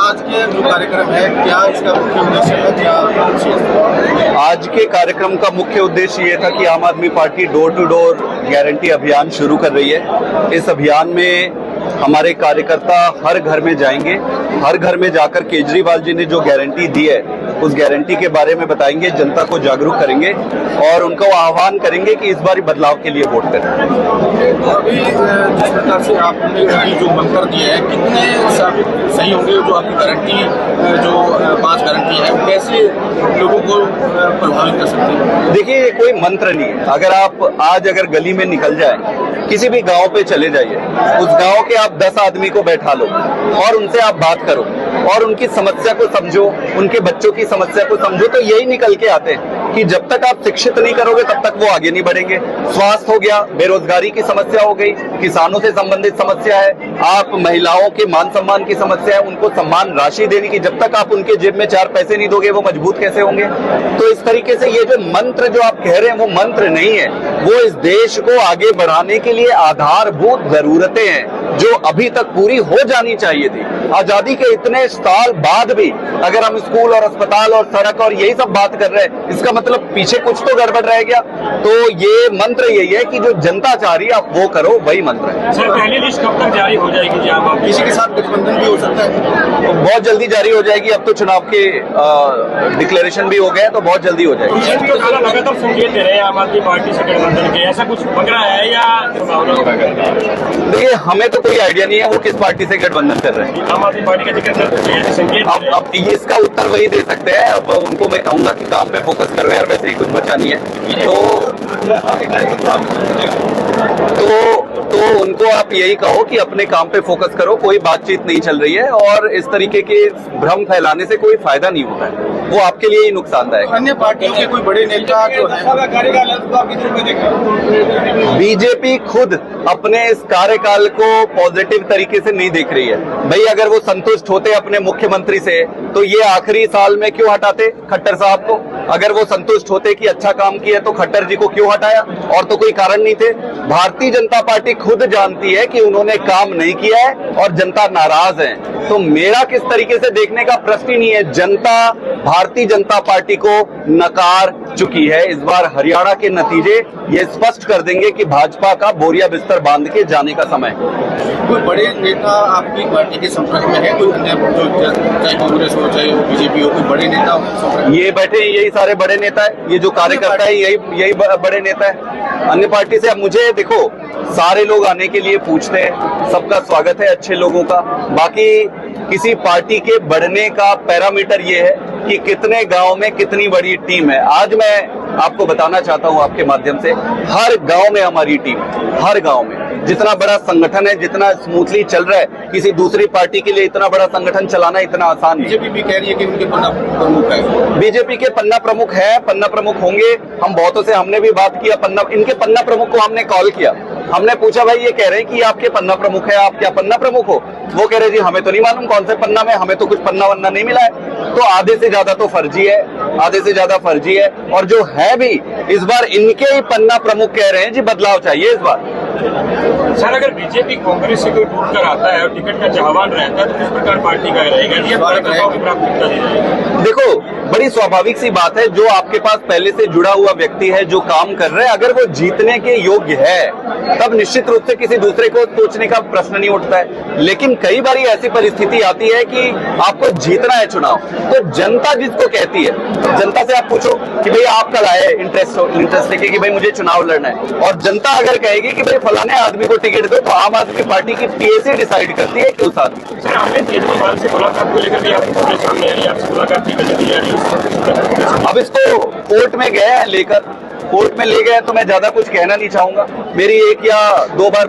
आज के जो कार्यक्रम है, क्या इसका मुख्य उद्देश्य है, क्या आज के कार्यक्रम का मुख्य उद्देश्य ये था कि Aam Aadmi party door to door guarantee अभियान शुरू कर रही है। इस अभियान में हमारे कार्यकर्ता हर घर में जाएंगे, हर घर में जाकर केजरीवाल जी ने जो गारंटी दी है उस गारंटी के बारे में बताएंगे, जनता को जागरूक करेंगे और उनको आह्वान करेंगे कि इस बार बदलाव के लिए वोट करें। अभी जिस प्रकार से आपने जो मंत्र दिए हैं, कितने सही होंगे जो आपकी गारंटी, जो 5 गारंटी है, कैसे लोगों को प्रभावित कर सकते हैं? देखिए, ये कोई मंत्र नहीं है। अगर गली में निकल जाए, किसी भी गांव पे चले जाइए, उस गांव के आप 10 आदमी को बैठा लो और उनसे आप बात करो और उनकी समस्या को समझो, उनके बच्चों की समस्या को समझो, तो यही निकल के आते हैं कि जब तक आप शिक्षित नहीं करोगे तब तक वो आगे नहीं बढ़ेंगे। स्वास्थ्य हो गया, बेरोजगारी की समस्या हो गई, किसानों से संबंधित समस्या है, आप महिलाओं के मान सम्मान की समस्या है, उनको सम्मान राशि देने की, जब तक आप उनके जेब में 4 पैसे नहीं दोगे वो मजबूत कैसे होंगे? तो इस तरीके से ये जो मंत्र जो आप कह रहे हैं वो मंत्र नहीं है, वो इस देश को आगे बढ़ाने के लिए आधारभूत जरूरतें हैं जो अभी तक पूरी हो जानी चाहिए थी। आजादी के इतने साल बाद भी अगर हम स्कूल और अस्पताल और सड़क और यही सब बात कर रहे हैं, इसका मतलब पीछे कुछ तो गड़बड़ रह गया। तो ये मंत्र यही है कि जो जनता चाह रही है आप वो करो, वही मंत्र है। सर, पहली लिस्ट कब तक जारी हो जाएगी? जी, आप किसी के साथ गठबंधन भी हो सकता है? तो बहुत जल्दी जारी हो जाएगी। अब तो चुनाव के डिक्लेरेशन भी हो गए, तो बहुत जल्दी हो जाएगी। लगातार संकेत दे रहे हैं आम आदमी पार्टी से गठबंधन के, ऐसा कुछ बन रहा है या संभावना होगा? देखिए, हमें तो कोई आइडिया नहीं है वो किस पार्टी से गठबंधन कर रहे हैं। आम आदमी पार्टी का जिक्र करते हैं, संकेत अब ये इसका उत्तर वही दे सकते हैं। अब उनको मैं कहूंगा कि काम पे फोकस कर रहे हैं और वैसे ही कुछ बचा नहीं है, तो उनको आप यही कहो कि अपने काम पे फोकस करो, कोई बातचीत नहीं चल रही है और इस तरीके के भ्रम फैलाने से कोई फायदा नहीं होता है, वो आपके लिए ही नुकसानदायक। अन्य पार्टियों के कोई बड़े नेता जो है, बीजेपी खुद अपने इस कार्यकाल को पॉजिटिव तरीके से नहीं देख रही है। भाई, अगर वो संतुष्ट होते अपने मुख्यमंत्री से तो ये आखिरी साल में क्यों हटाते खट्टर साहब को? अगर वो संतुष्ट होते कि अच्छा काम किया तो खट्टर जी को क्यों हटाया? और तो कोई कारण नहीं थे। भारतीय जनता पार्टी खुद जानती है कि उन्होंने काम नहीं किया है और जनता नाराज है। तो मेरा किस तरीके से देखने का प्रश्न ही नहीं है। जनता भारतीय जनता पार्टी को नकार चुकी है। इस बार हरियाणा के नतीजे ये स्पष्ट कर देंगे कि भाजपा का बोरिया बिस्तर बांध के जाने का समय है। कोई बड़े नेता आपकी पार्टी के संपर्क में है? कोई अन्य, चाहे कांग्रेस हो चाहे बीजेपी हो, कोई बड़े नेता? ये बैठे यही सारे बड़े नेता है, ये जो कार्यकर्ता है यही बड़े नेता है। अन्य पार्टी से अब मुझे देखो, सारे लोग आने के लिए पूछते हैं, सबका स्वागत है अच्छे लोगों का। बाकी किसी पार्टी के बढ़ने का पैरामीटर ये है कि कितने गांव में कितनी बड़ी टीम है। आज मैं आपको बताना चाहता हूं आपके माध्यम से, हर गांव में हमारी टीम है, हर गांव में। जितना बड़ा संगठन है, जितना स्मूथली चल रहा है, किसी दूसरी पार्टी के लिए इतना बड़ा संगठन चलाना इतना आसान नहीं। बीजेपी भी कह रही है कि उनके पन्ना प्रमुख है। बीजेपी के पन्ना प्रमुख है, पन्ना प्रमुख होंगे। हम बहुतों से हमने भी बात किया, इनके पन्ना प्रमुख को हमने कॉल किया, हमने पूछा भाई ये कह रहे हैं कि आपके पन्ना प्रमुख है, आप क्या पन्ना प्रमुख हो? वो कह रहे जी हमें तो नहीं मालूम कौन से पन्ना में, हमें तो कुछ पन्ना वन्ना नहीं मिला है। तो आधे से ज्यादा तो फर्जी है, आधे से ज्यादा फर्जी है। और जो है भी इस बार इनके ही पन्ना प्रमुख कह रहे हैं जी बदलाव चाहिए इस बार। सर, अगर बीजेपी कांग्रेस से कोई टूट कर आता है और टिकट का चाहवान रहता है तो किस प्रकार पार्टी का रहेगा? ये कार्यकर्ताओं की प्राथमिकता दी जाएगी। देखो, बड़ी स्वाभाविक सी बात है, जो आपके पास पहले से जुड़ा हुआ व्यक्ति है, जो काम कर रहा है, अगर वो जीतने के योग्य है तब निश्चित रूप से किसी दूसरे को सोचने का प्रश्न नहीं उठता है। लेकिन कई बार ऐसी परिस्थिति आती है कि आपको जीतना है चुनाव, तो जनता जिसको कहती है, जनता से आप पूछो कि भाई आप कल आए इंटरेस्ट लेके कि भाई मुझे चुनाव लड़ना है, और जनता अगर कहेगी कि भाई फलाने आदमी को टिकट दो, तो आम आदमी पार्टी की पीएसी डिसाइड करती है कि उस आदमी। सर, हमने केजरीवाल से मुलाकात को लेकर भी आपके सामने आई, आपसे मुलाकात की जा रही है। अब इसको कोर्ट में गए लेकर, कोर्ट में ले गए तो मैं ज्यादा कुछ कहना नहीं चाहूंगा। मेरी 1 या 2 बार